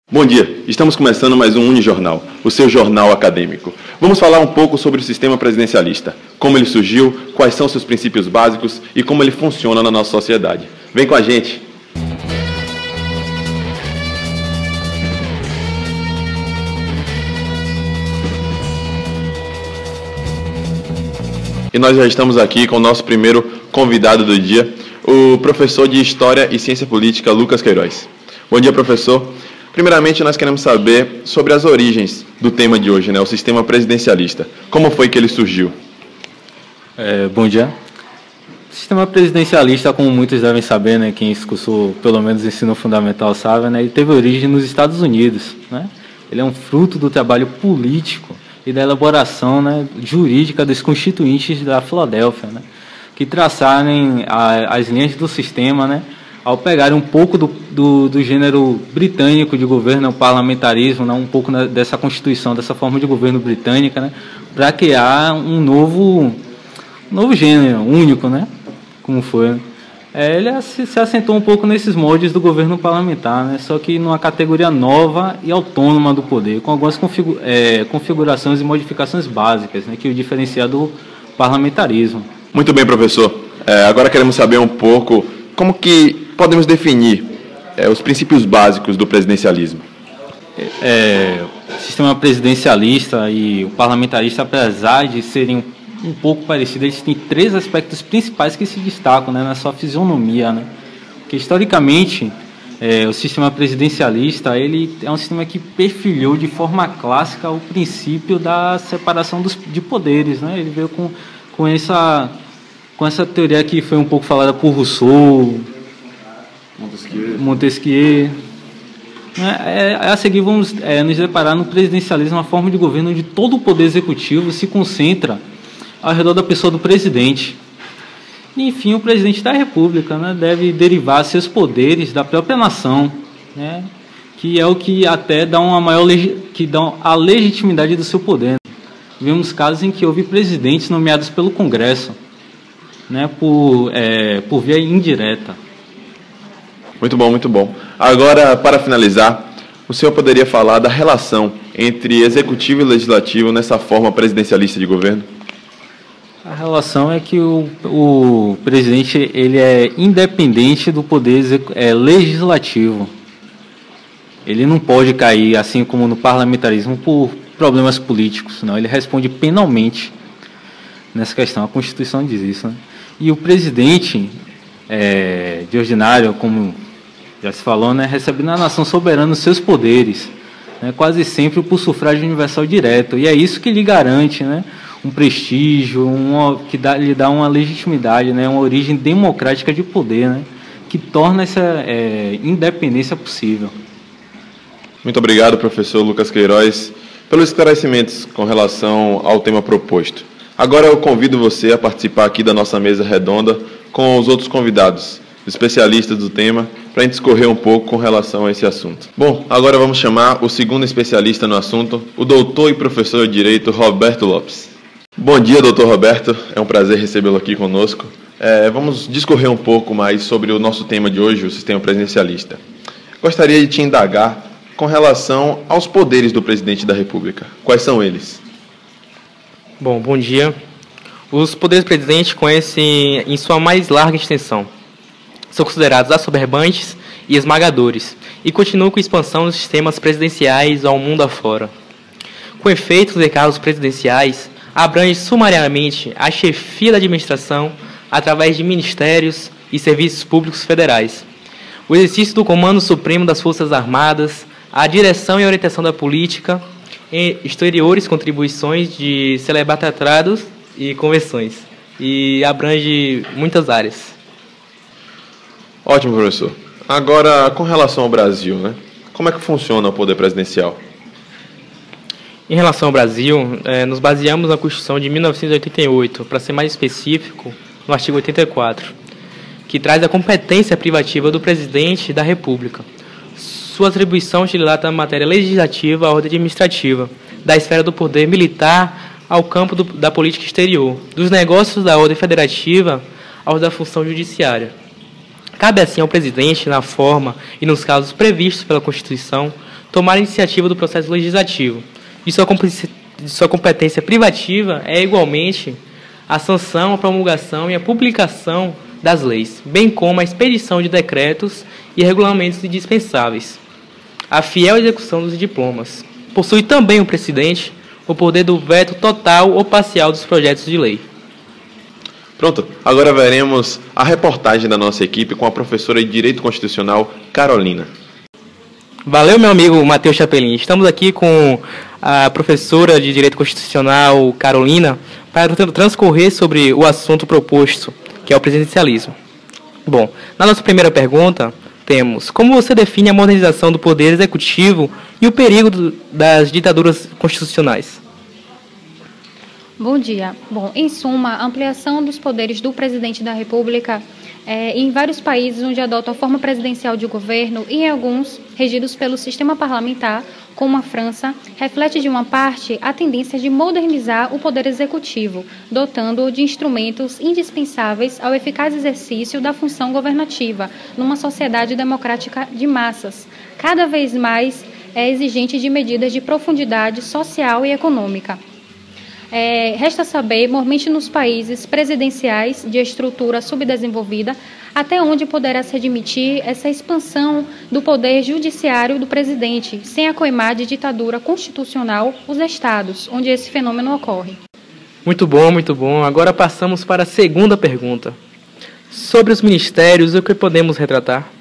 Bom dia, estamos começando mais um Unijornal, o seu jornal acadêmico. Vamos falar um pouco sobre o sistema presidencialista, como ele surgiu, quais são seus princípios básicos e como ele funciona na nossa sociedade. Vem com a gente! E nós já estamos aqui com o nosso primeiro convidado do dia, o professor de História e Ciência Política, Lucas Queiroz. Bom dia, professor. Primeiramente, nós queremos saber sobre as origens do tema de hoje, o sistema presidencialista. Como foi que ele surgiu? Bom dia. O sistema presidencialista, como muitos devem saber, quem cursou pelo menos ensino fundamental sabe, ele teve origem nos Estados Unidos. Ele é um fruto do trabalho político e da elaboração jurídica dos constituintes da Filadélfia, que traçaram as linhas do sistema, ao pegar um pouco do gênero britânico de governo, o parlamentarismo, um pouco dessa constituição, dessa forma de governo britânica, para criar um novo gênero, único, como foi. Ele se assentou um pouco nesses moldes do governo parlamentar, só que numa categoria nova e autônoma do poder, com algumas configurações e modificações básicas, que o diferencia do parlamentarismo. Muito bem, professor. Agora queremos saber um pouco como que podemos definir os princípios básicos do presidencialismo. O sistema presidencialista e o parlamentarista, apesar de serem um pouco parecidos, eles têm três aspectos principais que se destacam na sua fisionomia. Porque, historicamente, o sistema presidencialista ele é um sistema que perfilhou de forma clássica o princípio da separação de poderes. Ele veio com essa teoria que foi um pouco falada por Rousseau, Montesquieu. A seguir vamos nos deparar no presidencialismo, uma forma de governo onde todo o poder executivo se concentra ao redor da pessoa do presidente. E, enfim, o presidente da República deve derivar seus poderes da própria nação, que é o que até dá a legitimidade do seu poder. Vemos casos em que houve presidentes nomeados pelo Congresso, por via indireta. Muito bom, muito bom. Agora, para finalizar, o senhor poderia falar da relação entre executivo e legislativo nessa forma presidencialista de governo? A relação é que o presidente ele é independente do poder legislativo. Ele não pode cair, assim como no parlamentarismo, por problemas políticos, não. Ele responde penalmente nessa questão. A Constituição diz isso. E o presidente, de ordinário, como já se falou, recebe na nação soberana os seus poderes, quase sempre por sufrágio universal direto. E é isso que lhe garante um prestígio, lhe dá uma legitimidade, uma origem democrática de poder, que torna essa independência possível. Muito obrigado, professor Lucas Queiroz, pelos esclarecimentos com relação ao tema proposto. Agora eu convido você a participar aqui da nossa mesa redonda com os outros convidados, especialistas do tema, para a gente discorrer um pouco com relação a esse assunto. Bom, agora vamos chamar o segundo especialista no assunto, o doutor e professor de Direito, Roberto Lopes. Bom dia, doutor Roberto. É um prazer recebê-lo aqui conosco. Vamos discorrer um pouco mais sobre o nosso tema de hoje, o sistema presidencialista. Gostaria de te indagar com relação aos poderes do presidente da República. Quais são eles? Bom dia. Os poderes do presidente conhecem em sua mais larga extensão. São considerados assoberbantes e esmagadores e continuam com a expansão dos sistemas presidenciais ao mundo afora. Com efeito, os encargos presidenciais abrangem sumariamente a chefia da administração através de ministérios e serviços públicos federais, o exercício do comando supremo das Forças Armadas, a direção e orientação da política, e exteriores contribuições de celebrar tratados e convenções, e abrange muitas áreas. Ótimo, professor. Agora, com relação ao Brasil, como é que funciona o poder presidencial? Em relação ao Brasil, nos baseamos na Constituição de 1988, para ser mais específico, no artigo 84, que traz a competência privativa do presidente da República. Sua atribuição dilata na matéria legislativa à ordem administrativa, da esfera do poder militar ao campo da política exterior, dos negócios da ordem federativa aos da função judiciária. Cabe assim ao presidente, na forma e nos casos previstos pela Constituição, tomar a iniciativa do processo legislativo. E sua competência privativa é, igualmente, a sanção, a promulgação e a publicação das leis, bem como a expedição de decretos e regulamentos indispensáveis, a fiel execução dos diplomas. Possui também o presidente o poder do veto total ou parcial dos projetos de lei. Pronto, agora veremos a reportagem da nossa equipe com a professora de Direito Constitucional, Carolina. Valeu, meu amigo Matheus Chapelin. Estamos aqui com a professora de Direito Constitucional, Carolina, para transcorrer sobre o assunto proposto, que é o presidencialismo. Bom, na nossa primeira pergunta, temos: como você define a modernização do poder executivo e o perigo das ditaduras constitucionais? Bom dia. Bom, em suma, a ampliação dos poderes do presidente da República em vários países onde adotam a forma presidencial de governo e em alguns regidos pelo sistema parlamentar, como a França, reflete de uma parte a tendência de modernizar o poder executivo, dotando-o de instrumentos indispensáveis ao eficaz exercício da função governativa numa sociedade democrática de massas, cada vez mais exigente de medidas de profundidade social e econômica. Resta saber, mormente nos países presidenciais de estrutura subdesenvolvida, até onde poderá se admitir essa expansão do poder judiciário do presidente, sem acoimar de ditadura constitucional os estados, onde esse fenômeno ocorre. Muito bom, muito bom. Agora passamos para a segunda pergunta. Sobre os ministérios, o que podemos retratar?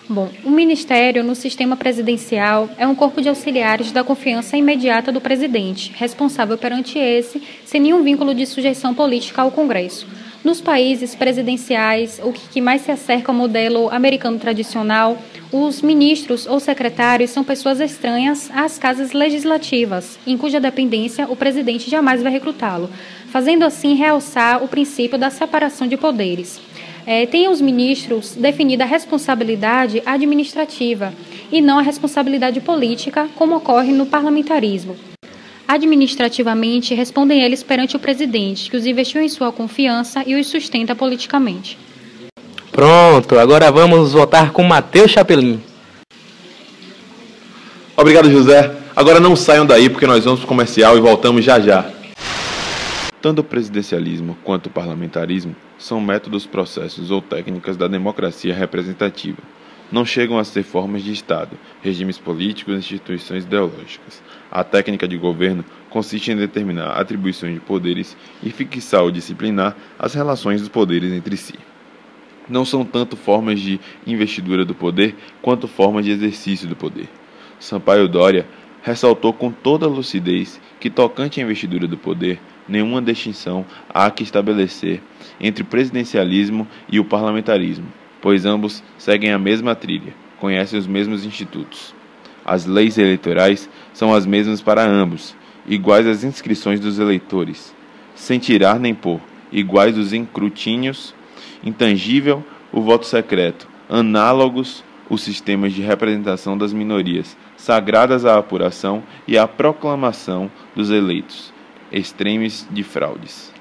Bom, o Ministério, no sistema presidencial, é um corpo de auxiliares da confiança imediata do presidente, responsável perante esse, sem nenhum vínculo de sujeição política ao Congresso. Nos países presidenciais, o que mais se acerca ao modelo americano tradicional, os ministros ou secretários são pessoas estranhas às casas legislativas, em cuja dependência o presidente jamais vai recrutá-lo, fazendo assim realçar o princípio da separação de poderes. Tem os ministros definida a responsabilidade administrativa e não a responsabilidade política, como ocorre no parlamentarismo. Administrativamente, respondem eles perante o presidente, que os investiu em sua confiança e os sustenta politicamente. Pronto, agora vamos votar com Matheus Chapelin. Obrigado, José. Agora não saiam daí porque nós vamos para o comercial e voltamos já já. Tanto o presidencialismo quanto o parlamentarismo são métodos, processos ou técnicas da democracia representativa. Não chegam a ser formas de Estado, regimes políticos e instituições ideológicas. A técnica de governo consiste em determinar atribuições de poderes e fixar ou disciplinar as relações dos poderes entre si. Não são tanto formas de investidura do poder quanto formas de exercício do poder. Sampaio Dória ressaltou com toda a lucidez que, tocante à investidura do poder, nenhuma distinção há que estabelecer entre o presidencialismo e o parlamentarismo, pois ambos seguem a mesma trilha, conhecem os mesmos institutos. As leis eleitorais são as mesmas para ambos, iguais às inscrições dos eleitores, sem tirar nem pôr, iguais os escrutínios, intangível o voto secreto, análogos os sistemas de representação das minorias, sagradas à apuração e à proclamação dos eleitos, extremes de fraudes.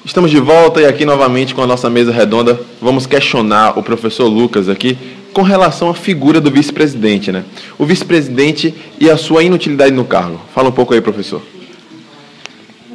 Estamos de volta e aqui novamente com a nossa mesa redonda vamos questionar o professor Lucas aqui com relação à figura do vice-presidente, né? O vice-presidente e a sua inutilidade no cargo. Fala um pouco aí, professor.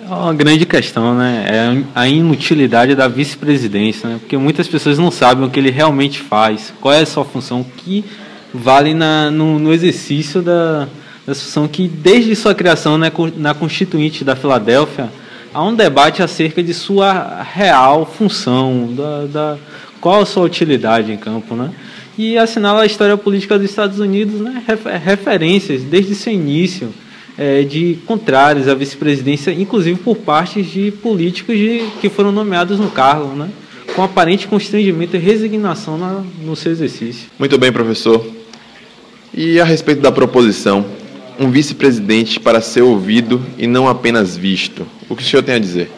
É uma grande questão, né? É a inutilidade da vice-presidência, né? Porque muitas pessoas não sabem o que ele realmente faz, qual é a sua função, que vale no exercício da função que, desde sua criação, né, na Constituinte da Filadélfia, há um debate acerca de sua real função, qual a sua utilidade em campo, né? E assinala a história política dos Estados Unidos, né, referências desde seu início de contrários à vice-presidência, inclusive por parte de políticos que foram nomeados no cargo, né, com aparente constrangimento e resignação no seu exercício. Muito bem, professor. E a respeito da proposição, um vice-presidente para ser ouvido e não apenas visto, o que o senhor tem a dizer?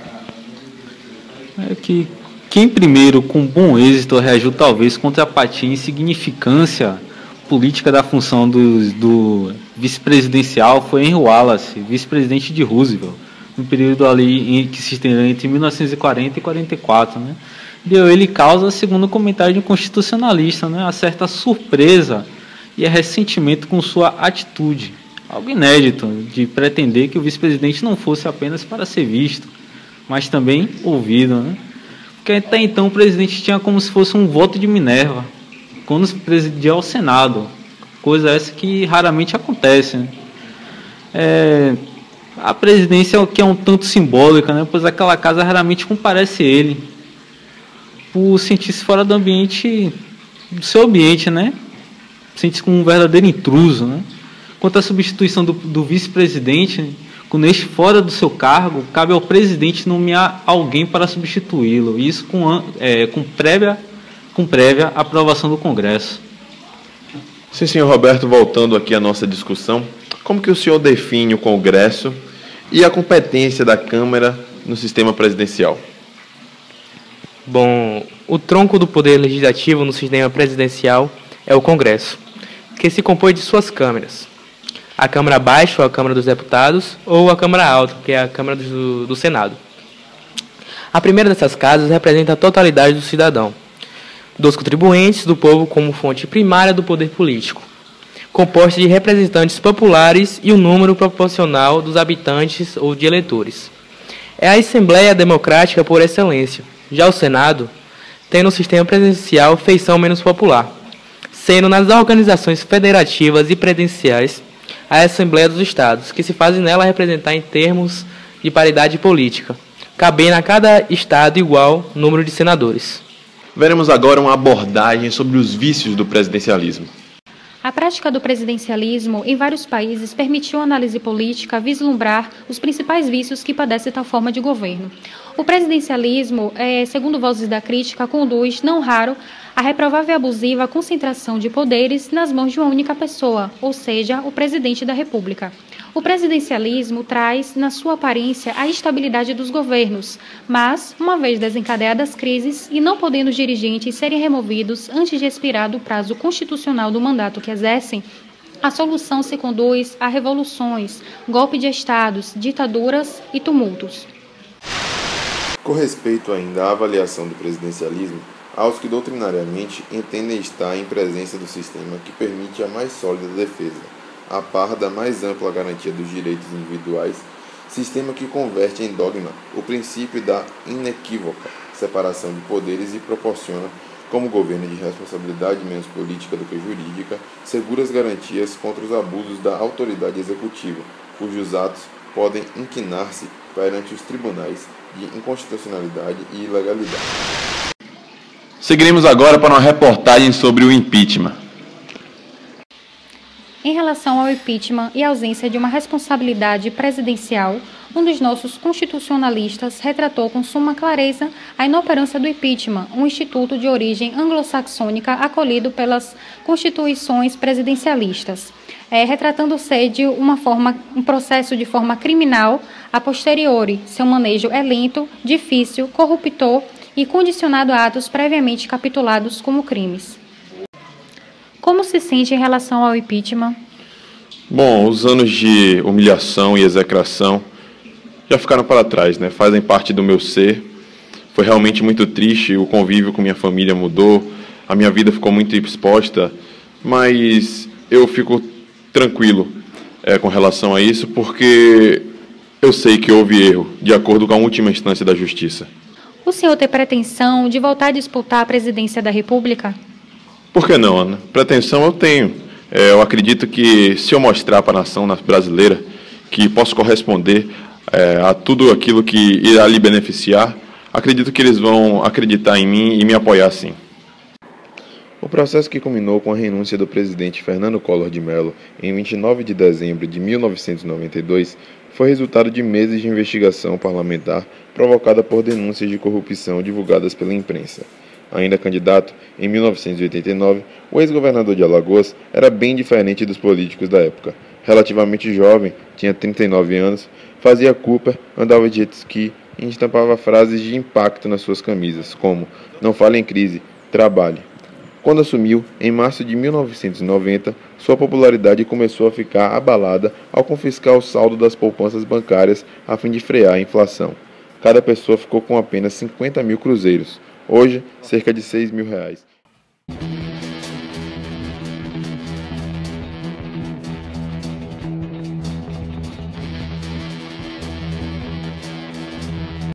É que quem primeiro, com bom êxito, reagiu talvez contra a apatia e insignificância política da função do vice-presidencial foi Henry Wallace, vice-presidente de Roosevelt, no período ali que se estendeu entre 1940 e 44, né? Deu ele causa, segundo o comentário de um constitucionalista, né, a certa surpresa e é ressentimento com sua atitude. Algo inédito, de pretender que o vice-presidente não fosse apenas para ser visto, mas também ouvido, né? Porque até então o presidente tinha como se fosse um voto de Minerva, quando se presidia ao Senado, coisa essa que raramente acontece, né? A presidência que é um tanto simbólica, né? Pois aquela casa raramente comparece ele, por sentir-se fora do ambiente, do seu ambiente, né? Sente-se como um verdadeiro intruso, né? Quanto à substituição do vice-presidente, quando este fora do seu cargo, cabe ao presidente nomear alguém para substituí-lo, isso com prévia aprovação do Congresso. Sim, senhor Roberto, voltando aqui à nossa discussão, como que o senhor define o Congresso e a competência da Câmara no sistema presidencial? Bom, o tronco do poder legislativo no sistema presidencial é o Congresso, que se compõe de suas câmaras. A Câmara Baixa, ou a Câmara dos Deputados, ou a Câmara Alta, que é a Câmara do Senado. A primeira dessas casas representa a totalidade do cidadão, dos contribuintes do povo como fonte primária do poder político, composta de representantes populares e um número proporcional dos habitantes ou de eleitores. É a Assembleia Democrática por excelência. Já o Senado tem no sistema presidencial feição menos popular, sendo nas organizações federativas e presidenciais a Assembleia dos Estados, que se fazem nela representar em termos de paridade política, cabendo a cada Estado igual número de senadores. Veremos agora uma abordagem sobre os vícios do presidencialismo. A prática do presidencialismo em vários países permitiu a análise política vislumbrar os principais vícios que padece tal forma de governo. O presidencialismo, segundo vozes da crítica, conduz, não raro, a reprovável e abusiva concentração de poderes nas mãos de uma única pessoa, ou seja, o presidente da República. O presidencialismo traz, na sua aparência, a estabilidade dos governos, mas, uma vez desencadeadas crises e não podendo os dirigentes serem removidos antes de expirar do prazo constitucional do mandato que exercem, a solução se conduz a revoluções, golpe de estados, ditaduras e tumultos. Com respeito ainda à avaliação do presidencialismo, aos que doutrinariamente entendem estar em presença do sistema que permite a mais sólida defesa, a par da mais ampla garantia dos direitos individuais, sistema que converte em dogma o princípio da inequívoca separação de poderes e proporciona, como governo de responsabilidade menos política do que jurídica, seguras garantias contra os abusos da autoridade executiva, cujos atos podem inquinar-se perante os tribunais de inconstitucionalidade e ilegalidade. Seguiremos agora para uma reportagem sobre o impeachment. Em relação ao impeachment e ausência de uma responsabilidade presidencial, um dos nossos constitucionalistas retratou com suma clareza a inoperância do impeachment, um instituto de origem anglo-saxônica acolhido pelas constituições presidencialistas, retratando-se de um processo de forma criminal a posteriori. Seu manejo é lento, difícil, corruptor e condicionado a atos previamente capitulados como crimes. Como se sente em relação ao impeachment? Bom, os anos de humilhação e execração já ficaram para trás, né? Fazem parte do meu ser. Foi realmente muito triste, o convívio com minha família mudou, a minha vida ficou muito exposta, mas eu fico tranquilo com relação a isso, porque eu sei que houve erro, de acordo com a última instância da Justiça. O senhor tem pretensão de voltar a disputar a presidência da República? Por que não, Ana? Pretensão eu tenho. Eu acredito que se eu mostrar para a nação brasileira que posso corresponder a tudo aquilo que irá lhe beneficiar, acredito que eles vão acreditar em mim e me apoiar sim. O processo que culminou com a renúncia do presidente Fernando Collor de Mello em 29 de dezembro de 1992 foi resultado de meses de investigação parlamentar provocada por denúncias de corrupção divulgadas pela imprensa. Ainda candidato, em 1989, o ex-governador de Alagoas era bem diferente dos políticos da época. Relativamente jovem, tinha 39 anos, fazia Cooper, andava de jet ski e estampava frases de impacto nas suas camisas, como "Não fale em crise, trabalhe". Quando assumiu, em março de 1990, sua popularidade começou a ficar abalada ao confiscar o saldo das poupanças bancárias a fim de frear a inflação. Cada pessoa ficou com apenas 50 mil cruzeiros. Hoje, cerca de 6 mil reais.